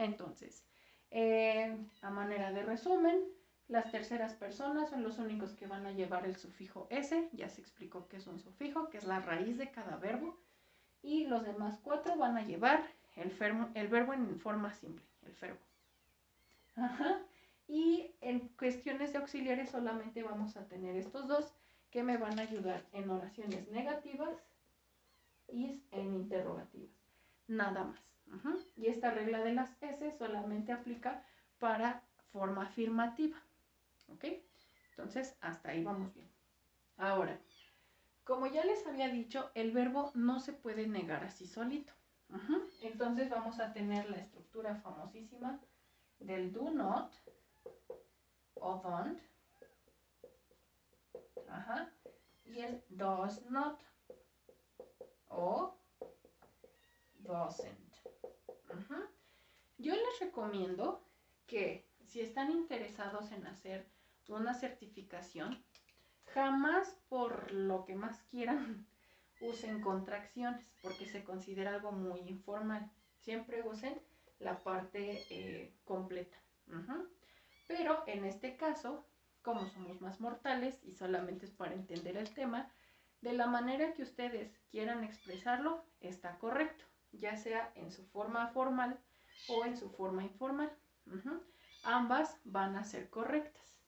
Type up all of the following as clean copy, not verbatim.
Entonces, a manera de resumen, las terceras personas son los únicos que van a llevar el sufijo S. Ya se explicó qué es un sufijo, que es la raíz de cada verbo. Y los demás 4 van a llevar el verbo en forma simple, el verbo. Ajá. Y en cuestiones de auxiliares solamente vamos a tener estos 2 que me van a ayudar en oraciones negativas y en interrogativas. Nada más. Y esta regla de las S solamente aplica para forma afirmativa. ¿Ok? Entonces, hasta ahí vamos bien. Ahora, como ya les había dicho, el verbo no se puede negar así solito. Entonces vamos a tener la estructura famosísima del do not o don't. Y el does not o doesn't. Yo les recomiendo que si están interesados en hacer una certificación, jamás por lo que más quieran usen contracciones, porque se considera algo muy informal. Siempre usen la parte completa. Pero en este caso, como somos más mortales y solamente es para entender el tema, de la manera que ustedes quieran expresarlo, está correcto, ya sea en su forma formal o en su forma informal. Ambas van a ser correctas.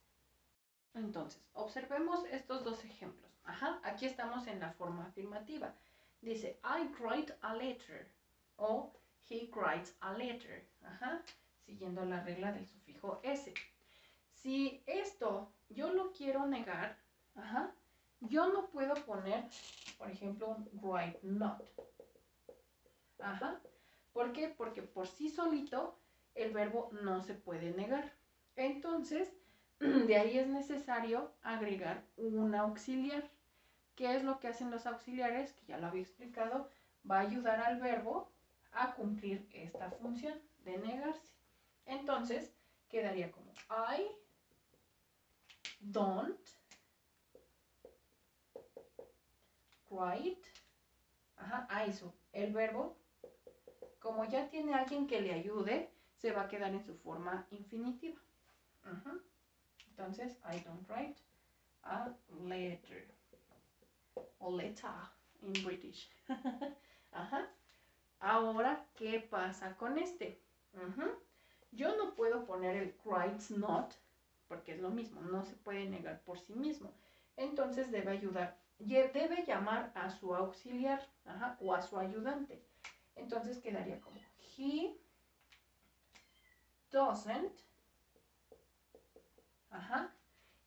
Entonces, observemos estos 2 ejemplos. Aquí estamos en la forma afirmativa. Dice, I write a letter o he writes a letter. Siguiendo la regla del sufijo S. Si esto yo lo quiero negar, yo no puedo poner, por ejemplo, un write not. ¿Por qué? Porque por sí solito el verbo no se puede negar. Entonces, de ahí es necesario agregar un auxiliar. ¿Qué es lo que hacen los auxiliares? Que ya lo había explicado, va a ayudar al verbo a cumplir esta función de negarse. Entonces, quedaría como I don't write. Eso. El verbo, como ya tiene alguien que le ayude, se va a quedar en su forma infinitiva. Entonces, I don't write a letter. O letter en British. Ahora, ¿qué pasa con este? Yo no puedo poner el writes not, porque es lo mismo, no se puede negar por sí mismo. Entonces debe ayudar, debe llamar a su auxiliar, o a su ayudante. Entonces quedaría como he doesn't.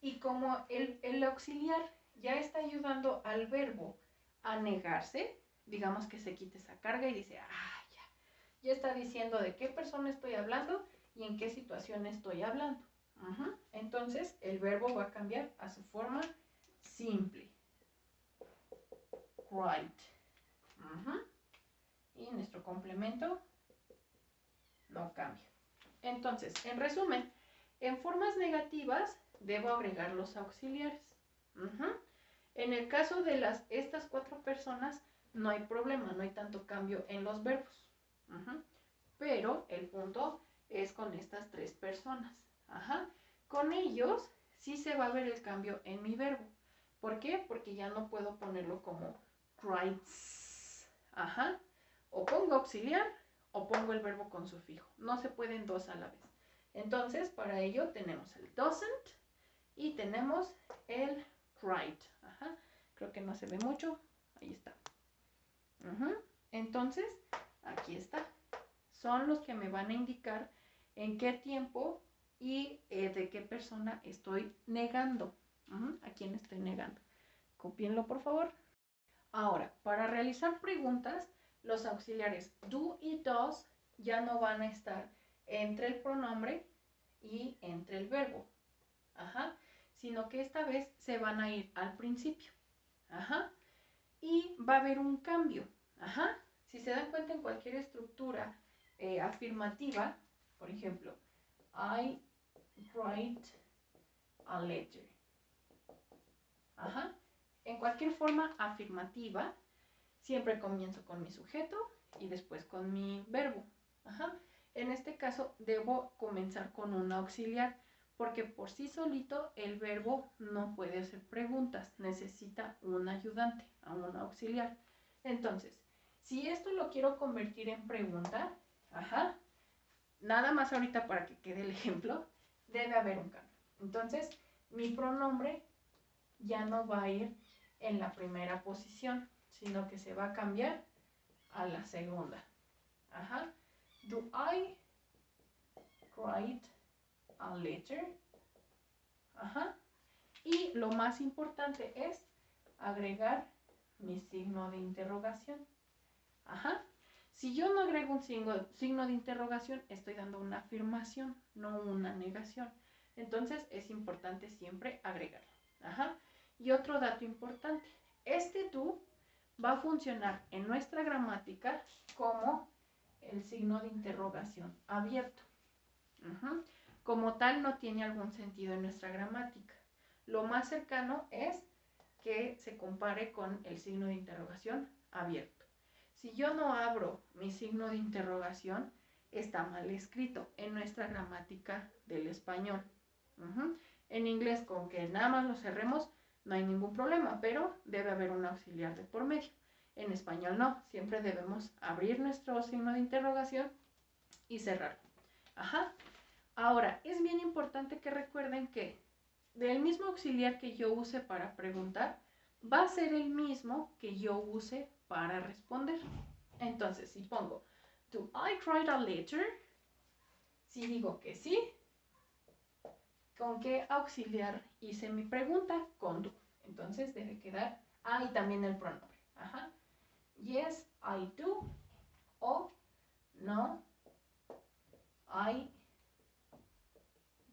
Y como el auxiliar ya está ayudando al verbo a negarse, digamos que se quite esa carga y dice, ya está diciendo de qué persona estoy hablando y en qué situación estoy hablando. Entonces el verbo va a cambiar a su forma simple. Write. Y nuestro complemento no cambia. Entonces, en resumen, en formas negativas debo agregar los auxiliares. En el caso de estas 4 personas no hay problema, no hay tanto cambio en los verbos. Pero el punto es con estas 3 personas. Con ellos sí se va a ver el cambio en mi verbo. ¿Por qué? Porque ya no puedo ponerlo como writes. O pongo auxiliar o pongo el verbo con sufijo. No se pueden 2 a la vez. Entonces, para ello tenemos el doesn't y tenemos el write. Creo que no se ve mucho. Ahí está. Entonces, aquí está. Son los que me van a indicar en qué tiempo y de qué persona estoy negando. ¿A quién estoy negando? Cópienlo, por favor. Ahora, para realizar preguntas, los auxiliares do y does ya no van a estar entre el pronombre y entre el verbo. Sino que esta vez se van a ir al principio. Y va a haber un cambio. Si se dan cuenta en cualquier estructura afirmativa, por ejemplo, I write a letter. En cualquier forma afirmativa, siempre comienzo con mi sujeto y después con mi verbo. En este caso debo comenzar con un auxiliar, porque por sí solito el verbo no puede hacer preguntas, necesita un ayudante, a un auxiliar. Entonces, si esto lo quiero convertir en pregunta, nada más ahorita para que quede el ejemplo, debe haber un cambio. Entonces, mi pronombre ya no va a ir en la primera posición, sino que se va a cambiar a la segunda. Do I write a letter? Y lo más importante es agregar mi signo de interrogación. Si yo no agrego un signo de interrogación, estoy dando una afirmación, no una negación. Entonces es importante siempre agregarlo. Y otro dato importante, este do va a funcionar en nuestra gramática como el signo de interrogación abierto. Como tal no tiene algún sentido en nuestra gramática. Lo más cercano es que se compare con el signo de interrogación abierto. Si yo no abro mi signo de interrogación, está mal escrito en nuestra gramática del español. En inglés, con que nada más lo cerremos, no hay ningún problema, pero debe haber un auxiliar de por medio. En español no, siempre debemos abrir nuestro signo de interrogación y cerrarlo. Ahora, es bien importante que recuerden que del mismo auxiliar que yo use para preguntar, va a ser el mismo que yo use para responder. Entonces, si pongo, do I write a letter? Si digo que sí, ¿con qué auxiliar hice mi pregunta? Con do. Entonces debe quedar, y también el pronombre. Yes, I do. O no, I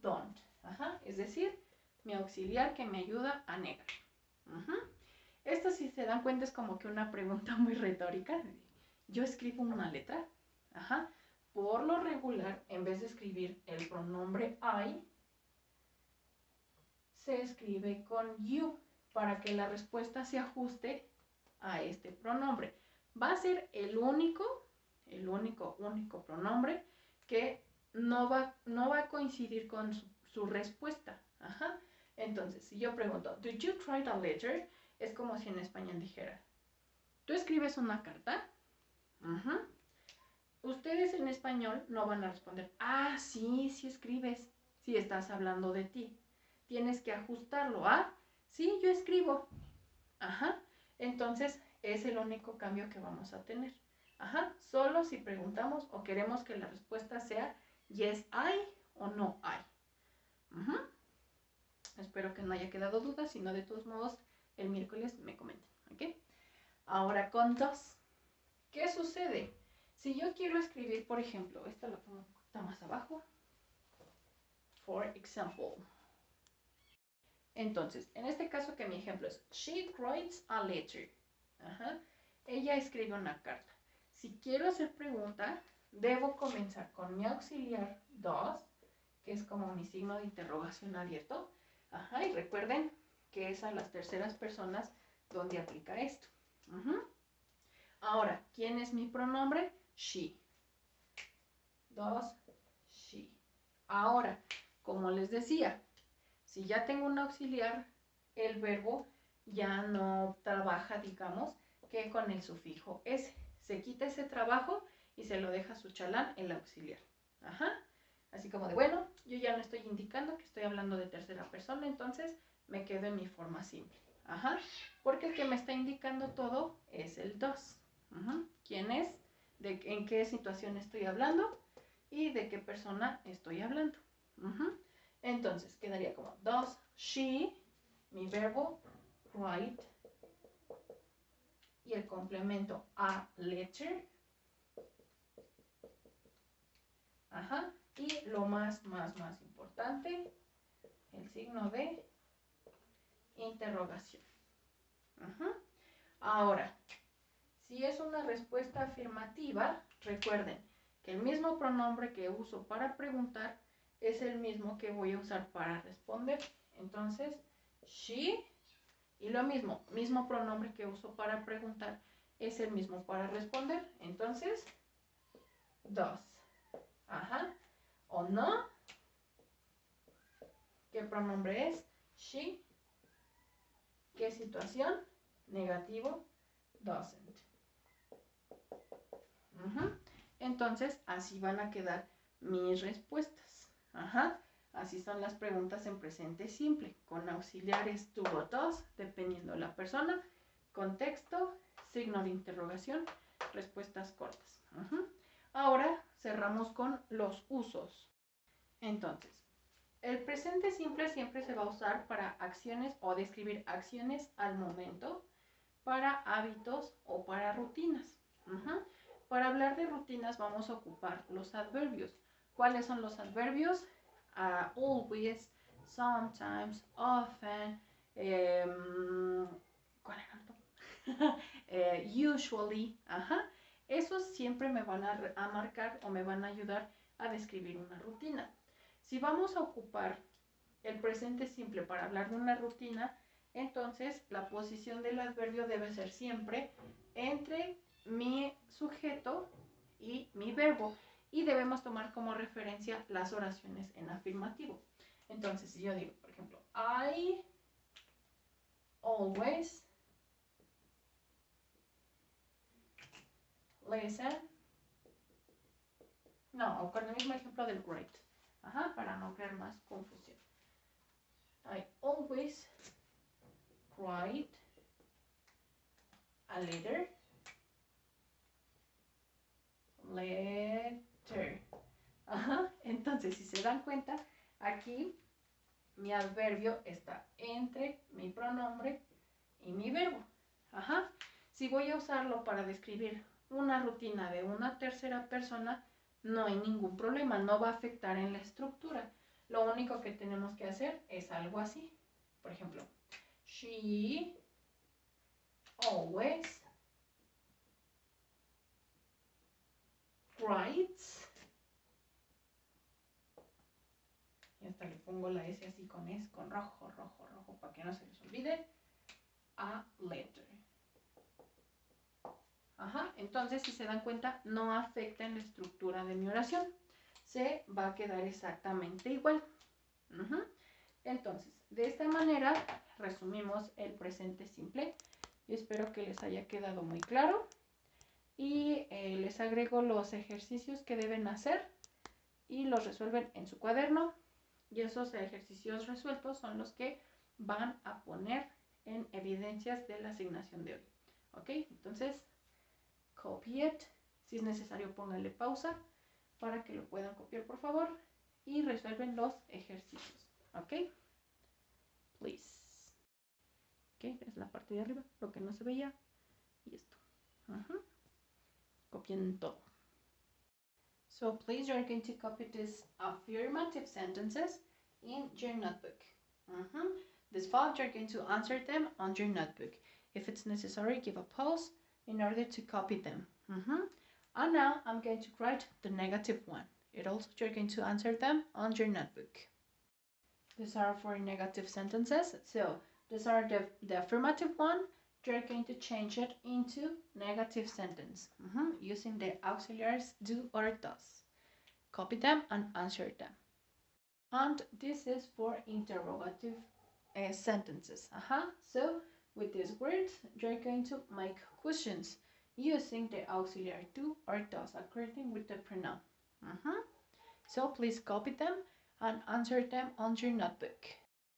don't. Es decir, mi auxiliar que me ayuda a negar. Esto, si se dan cuenta, es como que una pregunta muy retórica. Yo escribo una letra. Por lo regular, en vez de escribir el pronombre I, se escribe con you para que la respuesta se ajuste a este pronombre. Va a ser el único pronombre que no va a coincidir con su respuesta. Entonces, si yo pregunto, ¿Did you write a letter? Es como si en español dijera, ¿tú escribes una carta? Ustedes en español no van a responder, sí escribes, si estás hablando de ti. Tienes que ajustarlo a, sí, yo escribo. Entonces, es el único cambio que vamos a tener. Solo si preguntamos o queremos que la respuesta sea yes, I o no, I. Espero que no haya quedado duda, si no, de todos modos, el miércoles me comenten, ¿ok? Ahora con dos. ¿Qué sucede? Si yo quiero escribir, por ejemplo, esta la pongo un poquito más abajo. For example. Entonces, en este caso que mi ejemplo es, she writes a letter. Ella escribe una carta. Si quiero hacer pregunta, debo comenzar con mi auxiliar does, que es como mi signo de interrogación abierto. Y recuerden que es a las terceras personas donde aplica esto. Ahora, ¿quién es mi pronombre? She. Does she. Ahora, como les decía, si ya tengo un auxiliar, el verbo ya no trabaja, digamos, que con el sufijo S. Se quita ese trabajo y se lo deja su chalán el auxiliar. Así como de, bueno, yo ya no estoy indicando que estoy hablando de tercera persona, entonces me quedo en mi forma simple. Porque el que me está indicando todo es el does. ¿Quién es? En qué situación estoy hablando y de qué persona estoy hablando. Entonces quedaría como does she, mi verbo write, y el complemento a letter. Y lo más importante, el signo de interrogación. Ahora, si es una respuesta afirmativa, recuerden que el mismo pronombre que uso para preguntar es el mismo que voy a usar para responder. Entonces, she, y lo mismo pronombre que uso para preguntar es el mismo para responder. Entonces, does. Ajá. O no. ¿Qué pronombre es? She. ¿Qué situación? Negativo. Doesn't. Entonces, así van a quedar mis respuestas. Ajá. Así son las preguntas en presente simple, con auxiliares to o does, dependiendo la persona, contexto, signo de interrogación, respuestas cortas. Ahora cerramos con los usos. Entonces, el presente simple siempre se va a usar para acciones o describir acciones al momento, para hábitos o para rutinas. Para hablar de rutinas vamos a ocupar los adverbios. ¿Cuáles son los adverbios? Always, sometimes, often, ¿cuál era el usually. Esos siempre me van a marcar o me van a ayudar a describir una rutina. Si vamos a ocupar el presente simple para hablar de una rutina, entonces la posición del adverbio debe ser siempre entre mi sujeto y mi verbo, y debemos tomar como referencia las oraciones en afirmativo. Entonces, si yo digo, por ejemplo, I always listen. No, o con el mismo ejemplo del great. Para no crear más confusión. I always write a letter. Entonces, si se dan cuenta, aquí mi adverbio está entre mi pronombre y mi verbo. Si voy a usarlo para describir una rutina de una tercera persona, no hay ningún problema, no va a afectar en la estructura. Lo único que tenemos que hacer es algo así. Por ejemplo, she always writes. Y hasta le pongo la S así con rojo, para que no se les olvide. A letter. Entonces, si se dan cuenta, no afecta en la estructura de mi oración. Se va a quedar exactamente igual. Entonces, de esta manera resumimos el presente simple. Yo espero que les haya quedado muy claro. Y les agrego los ejercicios que deben hacer y los resuelven en su cuaderno. Y esos ejercicios resueltos son los que van a poner en evidencias de la asignación de hoy. ¿Ok? Entonces, copy it. Si es necesario, pónganle pausa para que lo puedan copiar, por favor. Y resuelven los ejercicios. ¿Ok? Please. ¿Ok? Es la parte de arriba, lo que no se veía. Y esto. Copien todo. So please, you're going to copy these affirmative sentences in your notebook. These 5, you're going to answer them on your notebook. If it's necessary, give a pause in order to copy them. And now I'm going to write the negative one. It also, you're going to answer them on your notebook. These are for negative sentences. So these are the affirmative one. You're going to change it into negative sentence using the auxiliaries do or does. Copy them and answer them. And this is for interrogative sentences. So with these words, you're going to make questions using the auxiliary do or does according with the pronoun. So please copy them and answer them on your notebook.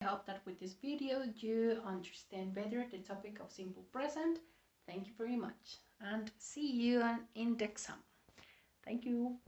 I hope that with this video you understand better the topic of simple present. Thank you very much and see you in the exam. Thank you.